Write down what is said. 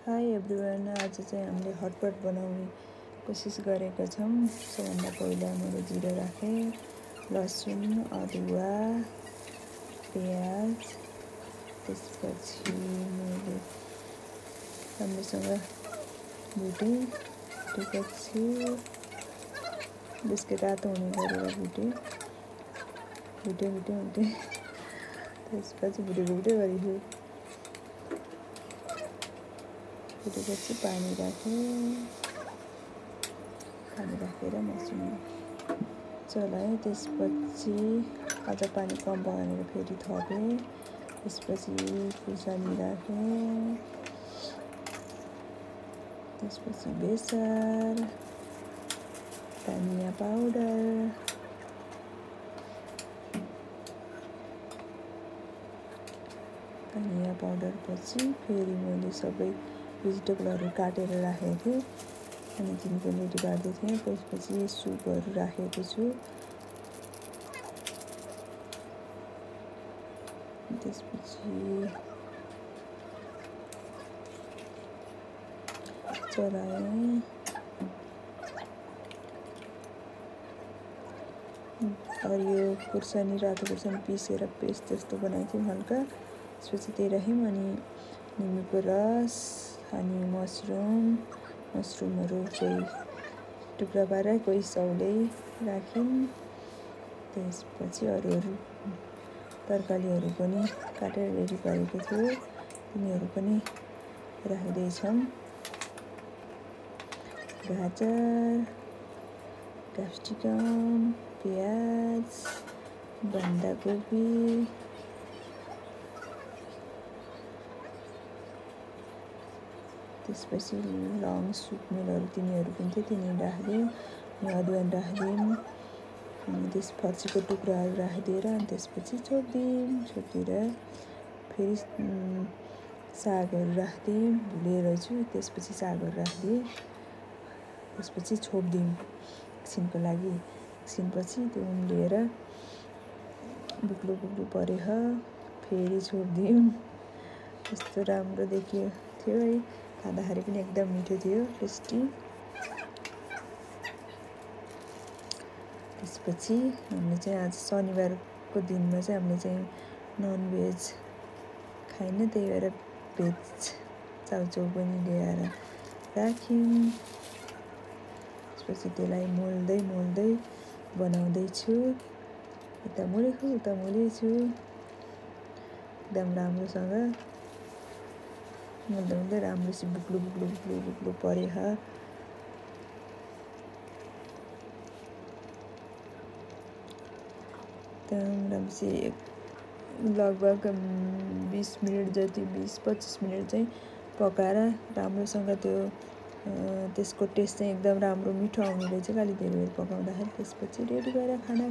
High everyone, आज चाहिँ हामीले हटपट बनाउने कोसिस गरेका छौँ। सबभन्दा पहिला मैले जिरा राखेँ, लसुन, अदुवा, प्याज, त्यसपछि मैले राम्रोसँग भुटेँ। त्यसपछि बिस्किट रातो हुने गरेर भुटेँ त्यसपछि भुटेको गरेछु। त्यसपछि पानी राखेर मसिनो चलाएँ। त्यसपछि अझ पानी कम भनेर फेरि थपेँ। त्यसपछि खुर्सानी राखेँ, त्यसपछि बेसार, धनिया पाउडर, पछि फेरि मैले सबै भेजिटेबलहरू काटेर राखेको थिएँ अनि तिनको रेडी पार्दै थिएँ। त्यसपछि सुपहरू राखेको छु। त्यसपछि चलाएँ। और यो खुर्सानी, रातो खुर्सानी पिसेर पेस्ट जस्तो बनाएको थियौँ हल्का। त्यसपछि त्यही राख्यौँ अनि निम्बुको रस अनि मसरुमहरू चाहिँ टुक्रा पारेर कोही सौलै राख्यौँ। त्यसपछि अरू तरकारीहरू पनि काटेर रेडी पारेको थियो, तिनीहरू पनि राख्दैछौँ। गाजर, क्याप्सिकम, प्याज, बन्दाकोपी, त्यसपछि लङ सुकमेलहरू तिनीहरू पनि थियो, तिनीहरू राखिदिउँ अनि अदुवा राखिदिउँ अनि त्यस फर्सीको टुक्राहरू राखिदिएर अनि त्यसपछि छोपिदिएर फेरि सागहरू राखिदिउँ। भुलेर छु, त्यसपछि सागहरू राखिदिएँ। त्यसपछि छोपिदिउँ एकछिनको लागि। एकछिनपछि त्यो उम्लिएर बुक्लु परेछ, फेरि छोपिदिउँ। यस्तो राम्रो देखियो थियो है, खाँदाखेरि पनि एकदम मिठो थियो, टेस्टी। त्यसपछि हामीले चाहिँ आज शनिबारको दिनमा चाहिँ हामीले चाहिँ ननभेज खाइन, त्यही भएर भेज चाउचाउ पनि ल्याएर राख्यौँ। त्यसपछि त्यसलाई मोल्दै बनाउँदैछु। यता मोलेको उता मोलेछु, एकदम राम्रोसँग मोल्दै राम्रोसँग बुक्लु परेछ। एकदम राम्रोसँग लगभग 20 मिनट जति 20-25 मिनट चाहिँ पकाएर राम्रोसँग त्यो त्यसको टेस्ट चाहिँ एकदम राम्रो मिठो आउने रहेछ खालि धेरै बेर पकाउँदाखेरि। त्यसपछि रेडी भएर खाना